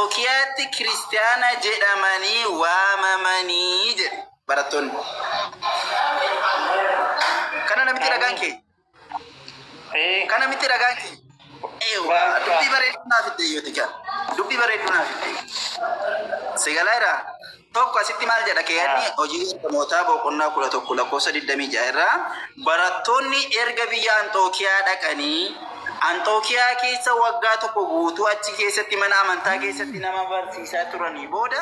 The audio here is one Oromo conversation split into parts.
Antookiyaatti kiristaana jedhamanii waamamanii jedhe barattoonni. Kana namitti ragaan kee? Kana miti ragaan kee? Dubbii bareedduu naaf itti yoo tika. Dubbii bareedduu naaf itti. Sigalaayira tokko asitti maal jedha keeyyanni hojii mootaa boqonnaa 11 lakkoofsa 26 irraa barattoonni erga biyya Antookiyaa dhaqanii Antookiyaa keessa waggaa tokko guutuu achi keessatti mana amantaa keessatti nama barsiisaa turanii booda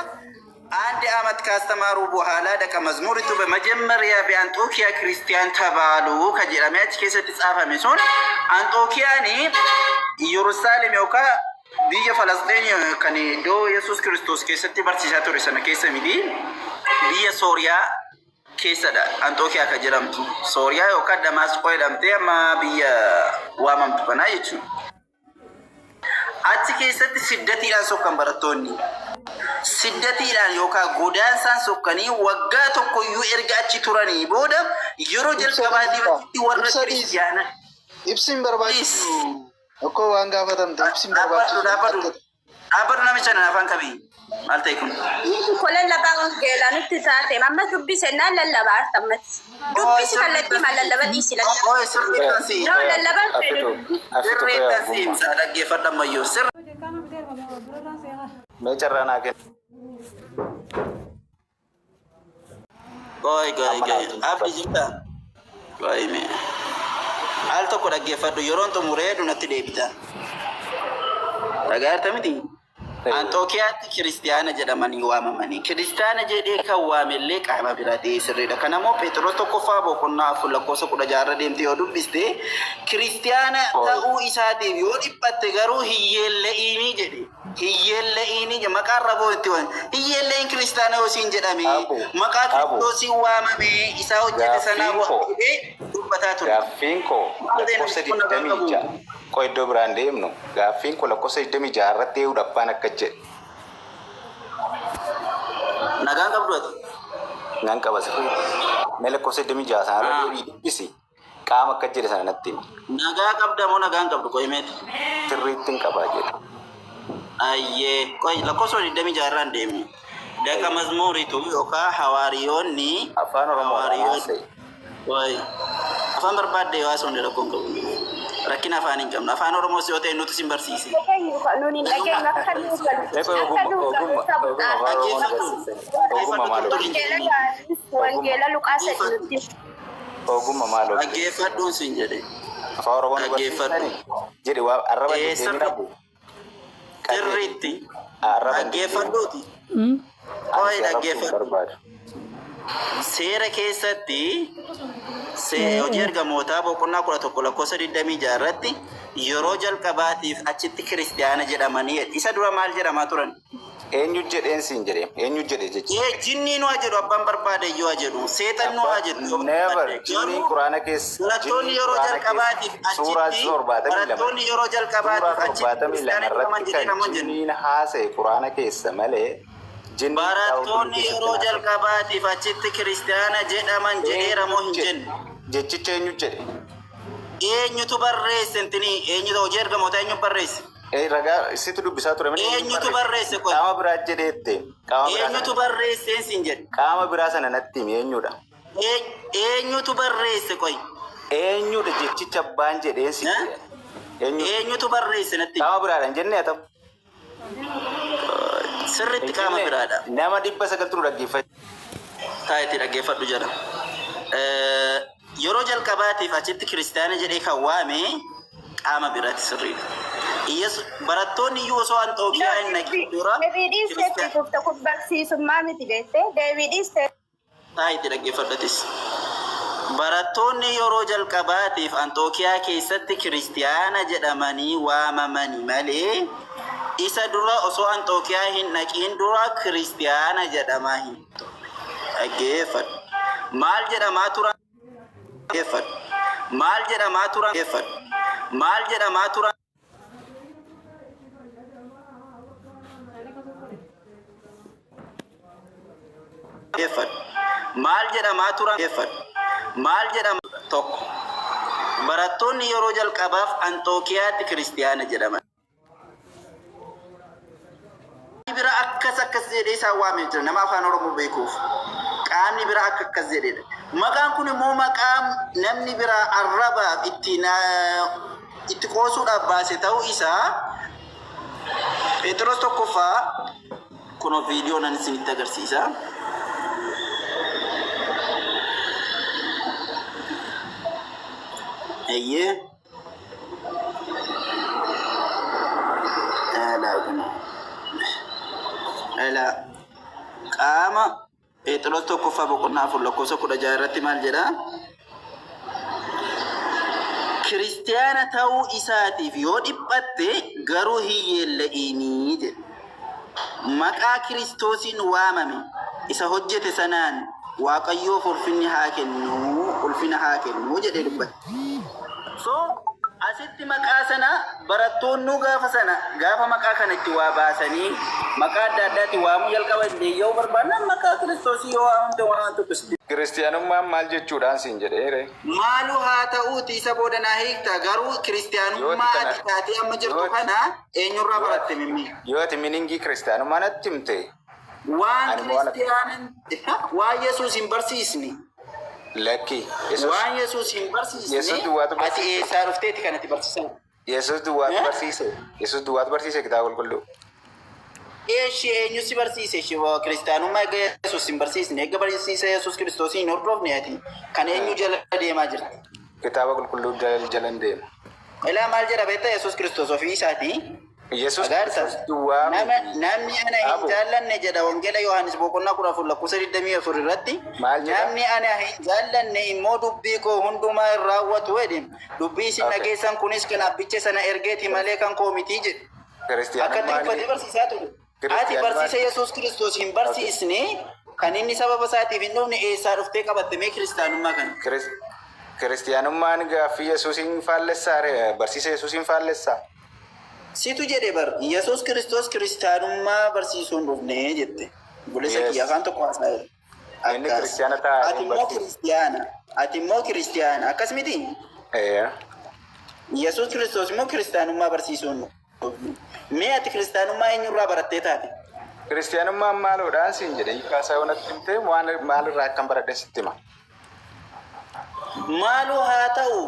አንድ አመት ካስተማሩ በኋላ ደቀ መዝሙርቱ በመጀመሪያ በአንጦኪያ ክርስቲያን ተባሉ ከጀራሚያች ከሰት ጻፈ ሚሶን አንጦኪያኒ ኢየሩሳሌም ያውካ ቢየ ፈለስጤን ከኔ ዶ ኢየሱስ ክርስቶስ ከሰት በርሲሳ ቱሪ ሰነ ከሰሚዲ ቢየ ሶሪያ ከሰዳ አንጦኪያ ከጀራምቱ ሶሪያ ያውካ ደማስቆ ይደምቴ ማ ቢየ ዋማምቱ ከና ይቹ አቺ ከሰት ስደት ይላል ሶከን በረቶኒ siddatiidhaan yookaan godaansaan sokkanii waggaa tokkoyyuu erga achi turanii booda yeroo jalqabaatiif warra kiristiyaana ibsin barbaachisu akkoo waan gaafatamte ibsin barbaachisu dhaabatu namicha na afaan qabii maal ta'e kun kola labaa wangeelaa nutti taate amma dubbise naan lallabaa artamatti dubbisi kallattii maal lallaba dhiisi lallaba sirriitansi lallabaa sirriitansi isaa dhaggeeffadhan mayyoo sirri meecarraa kenn Goy. Abdi jirta. Goy me. Al tokko dhaggeeffadhu yeroon xumuree dunatti deebita. Dhagaarta miti. Antookiyaatti kiristiyaana jedhamanii waamamanii. Kiristiyaana jedhee kan waamellee qaama biraati sirriidha. Kanammoo Phexros tokkoffaa boqonnaa 4 lakkoofsa 16 deemtee yoo dubbiste kiristiyaana ta'uu isaatiif yoo dhiphatte garuu hiyyeelle'inii jedhe. Hiyyeelle'inii je maqaa raboo itti waan. Hiyyeelleen kiristiyaana yoo siin jedhame maqaa Kiristoosii waamamee isaa hojjete sanaa waamamee dubbataa ture. Gaaffiin koo lakkoofsa 26 koo iddoo biraan deemnu gaaffiin koo lakkoofsa 26 irratti eeuu dhabbaan akka jedhe. Nagaan qabdu ati? Nagaan qaba sirrii. Mee lakkoofsa 26 sana irratti dubbisi qaama akka jedhe sana natti himi. Nagaa qabda moo nagaan qabdu koo himeeti? Sirriitti hin qabaa jedhe. Ayyee koi lakkoofsa 26 irraan deemnu. Daqa mazmuuritu yookaan hawaariyoonni afaan Oromoo Wai afaan barbaadde yoo asoo ndela kongo rakkina afaan hin qabnu afaan Oromoo si otee nuti sin barsiise. Ogummaa maaloo dhaggeeffadhuun sin jedhe afaan Oromoo dhaggeeffadhu jedhe waa arraba deemee dhabu sirriitti dhaggeeffadhuuti. Oi dhaggeeffadhu. Seera keessatti hojii ergamootaa boqonnaa 11 lakkoofsa 26 irratti yeroo jalqabaatiif achitti kiristiyaana jedhamanii isa dura maal jedhamaa turan? Eenyu jedheen siin jedhee eenyu jedhe jechuudha. Jinniin waa jedhu abbaan barbaade yoo jedhu seetan waa jedhu. Never jinniin Quraana keessa. Barattoonni yeroo jalqabaatiif achitti barattoonni yeroo jalqabaatiif achitti kiristiyaana jedhaman jinniin haasa'e Quraana keessa malee. Barattoonni yeroo jalqabaatiif achitti kiristiyaana jedhaman jedheera moo hin jenne? Jechicha eenyu jedhe? Eenyutu barreesse intini eenyutu hojii ergamoota eenyu barreesse? Ragaa isitu dubbisaa ture malee eenyutu barreesse qoy? Qaama biraa jedheette. Eenyutu barreesse sin jedhe? Qaama biraa sana natti himi eenyudha? Eenyutu barreesse qoy? Eenyudha jechicha abbaan jedhee sin jedhe? Eenyutu barreesse natti? Qaama biraadhaan jennee haa ta'u. Sirriitti qaama biraadha. Nama 900 turu dhaggeeffatu. Taa'etti dhaggeeffadhu jedha. Yeroo jalqabaatiif achitti kiristiyaana jedhee kan waame qaama biraatti sirriidha. Barattoonni iyyuu osoo Antookiyaa hin naqin dura taa'etti dhaggeeffadhatis. Barattoonni yeroo jalqabaatiif Antookiyaa keessatti kiristiyaana jedhamanii waamamanii malee isa dura osoo Antookiyaa hin naqin dura kiristiyaana jedhamaa hin dhaggeeffadhu. Maal jedhamaa turan? Dhaggeeffadhu. Maal jedhamaa turan? Dhaggeeffadhu. Maal jedhamaa turan? Dhaggeeffadhu. Maal jedhamaa turan? Dhaggeeffadhu. Maal jedhamaa tokko barattoonni yeroo jalqabaaf Antookiyaatti kiristiyaana jedhaman. bira akkas jedhee isaan waamee jira nama afaan Oromoo beekuuf. Qaamni bira akkas jedhedha. Maqaan kun immoo maqaa namni bira arrabaaf itti qoosuudhaaf baase ta'uu isaa Phexros tokkoffaa kun viidiyoo nan isinitti agarsiisa. Eyyee. Qaama Phexros tokkoffaa boqonnaa 4:16 irratti maal jedha? Kiristiyaana ta'uu isaatiif yoo dhiphatte garuu hin yeella'inii jedhe. Maqaa Kiristoosiin waamame isa hojjete sanaan Waaqayyoof ulfina haa kennu jedhee dubbate. So asitti maqaa sana barattoonni gaafa maqaa kanatti waa baasanii maqaa adda addaatti waamuu jalqaban yoo barbaadan maqaa Kiristoosii yoo waamamte waan tokkosti. Kiristiyaanummaan maal jechuudhaan siin jedheere? Maalu haa ta'uuti isa booda naa hiikta garuu kiristiyaanummaa ati taatee amma jirtu kana eenyurraa baratte mimmi? Yoo ati miningii kiristiyaanummaa natti himte? Waan Yesuus hin barsiisni. Lakki. Waan Yesuus hin barsiisne ati eessaa dhufteeti kanatti barsiisan? Yesuus duwwaatu barsiise. Yesuus duwwaatu barsiise kitaaba qulqulluu. Eeshi eenyu si barsiise? Kiristiyaanummaa eega Yesuus hin barsiisne eega barsiise Yesuus Kiristoos hin hordofne ati kan eenyu jala deemaa jirti? Kitaaba qulqulluu jalan deema. Ilaa maal jedha beektaa Yesuus Kiristoos ofii isaati? Yesuus duwwaa namni ana hin jaallanne jedha wangeela Yohaannis boqonnaa 14:24 irratti. Namni ana hin jaallanne immoo dubbii koo hundumaa hin raawwatu jedhe. Dubbii isin dhageessan kunis kan abbicha sana ergeeti malee kan koo miti jedhe. Akkatti uffatee barsiisaa ture. Ati barsiisa Yesuus Kiristoos hin barsiisne kan inni sababa isaatiif hin dhufne eessaa dhuftee qabatte mee kiristaanummaa kana? Kiristiyaanummaan gaaffii Yesuusin faallessaa barsiisa Yesuusin faallessaa? Situ jedhe bar Yesuus Kiristoos kiristaanummaa barsiisuu hin dhufne jette. Buleessa kiyya afaan tokko haasa'e. Inni kiristiyaana ta'a. Ati immoo kiristiyaana akkas miti? Yesuus Kiristoos immoo kiristaanummaa barsiisuu hin dhufne. Mee ati kiristaanummaa eenyurraa barattee taate? Kiristiyaanummaan maaloodhaan siin jedhe hiikkaasaa yoo natti himte maalirraa akkan baradhe sitti hima? Maaloo haa ta'u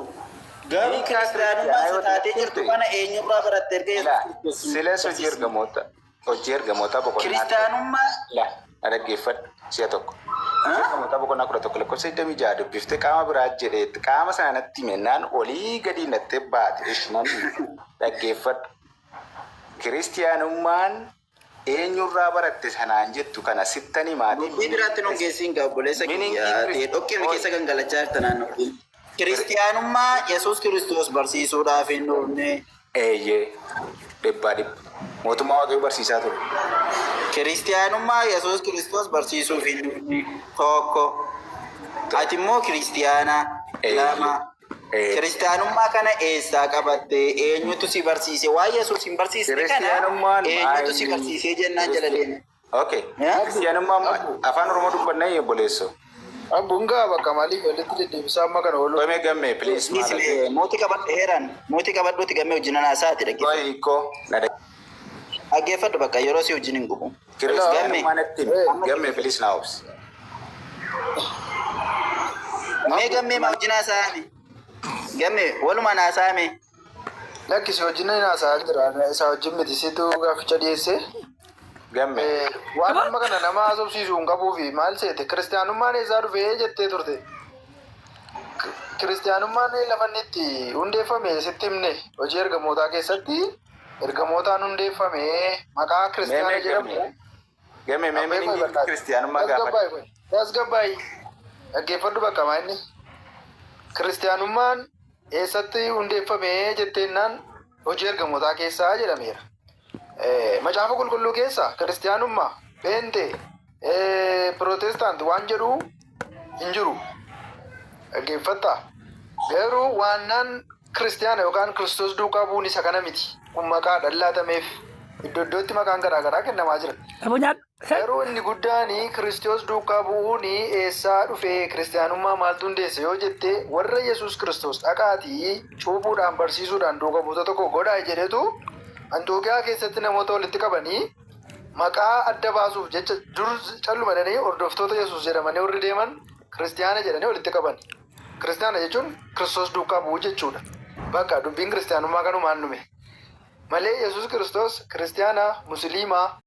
garuu kiristaanummaa isa taatee jirtu kana eenyurraa baratte erga Yesuus Kiristoos? Silees hojii ergamootaa boqonnaa. Kiristaanummaa dhaggeeffadhu si'a tokko. Ergamoota boqonnaa 11:26 dubbiftee qaama biraa jedheetti qaama sana natti himennaan olii gadi nattee baate ishinan dhaggeeffadhu. Kiristiyaanummaan eenyurraa baratte sanaan jettu kana sittanii maatii? Dubbii biraatti nun geessiin gaabboleessa kiyyaatee dhoqqee keessa gangalachaa jirta naannoo. Kiristiyaanummaa Yesuus Kiristoos barsiisuudhaaf hin dhufne. Eeyyee dhibbaa mootummaa waaqayyoo barsiisaa ture. Kiristiyaanummaa Yesuus Kiristoos barsiisuuf hin dhufne tokko. Ati immoo kiristiyaana lama. Kiristiyaanummaa kana eessaa qabatte? Eenyutu si barsiise? Waan Yesuus hin barsiisne kana eenyutu si barsiisee jennaan jala deeme. Okay. Kiristiyaanummaan afaan Oromoo dubbannee obboleessoo. Bunga bakka maaliif walitti deddeebisaa amma kana oolu? Qoomee gammee please. Mootii qabadhu heeraan. Mootii qabadhuuti gammee wajjin anaasaati dhaggeeffadhu. Hiikoo. Dhaggeeffadhu bakka yeroo si wajjin hin gubu. Gammee please naa obsi. Mee gammee ma wajjin haasaame? Gammee walumaan haasaame? Lakkisi wajjin haasaa jira. Isaa wajjin miti situ gaaficha dhiyeesse. Gammee. Waan amma kana nama haasofsiisuu hin qabuufi maal seete kiristiyaanummaan eessaa dhufee jettee turte. Kiristiyaanummaan lafa inni itti hundeeffame sitti himne hojii ergamootaa keessatti ergamootaan hundeeffame maqaa kiristiyaana jedhamu. Gammee meemini kiristiyaanummaa gaafadha. Tasgabbaayii dhaggeeffadhu bakka maanni. Kiristiyaanummaan eessatti hundeeffame jetteennaan hojii ergamootaa keessaa jedhameera. Macaafa qulqulluu keessa kiristiyaanummaa beente pirootestaanti waan jedhu hin jiru. Dhaggeeffatta garuu waannaan kiristiyaana yookaan kiristoos duukaa bu'uun isa kana miti. Kun maqaa dhallaatameef iddoo iddootti maqaan garaagaraa kennamaa jira. Garuu inni guddaan kiristoos duukaa bu'uun eessaa dhufee kiristiyaanummaa maaltu hundeesse yoo jette warra Yesuus Kiristoos dhaqaatii cuuphuudhaan barsiisuudhaan duuka buutota tokko godhaa jedhetu Antookiyaa keessatti namoota walitti qabanii maqaa adda baasuuf jecha dur calluma jedhanii hordoftoota Yesuus jedhamanii warri deeman kiristiyaana jedhanii walitti qaban. Kiristiyaana jechuun Kiristoos duukaa bu'uu jechuudha. Bakka dubbiin kiristiyaanummaa kanumaan dhume. Malee Yesuus Kiristoos kiristiyaana, musliimaa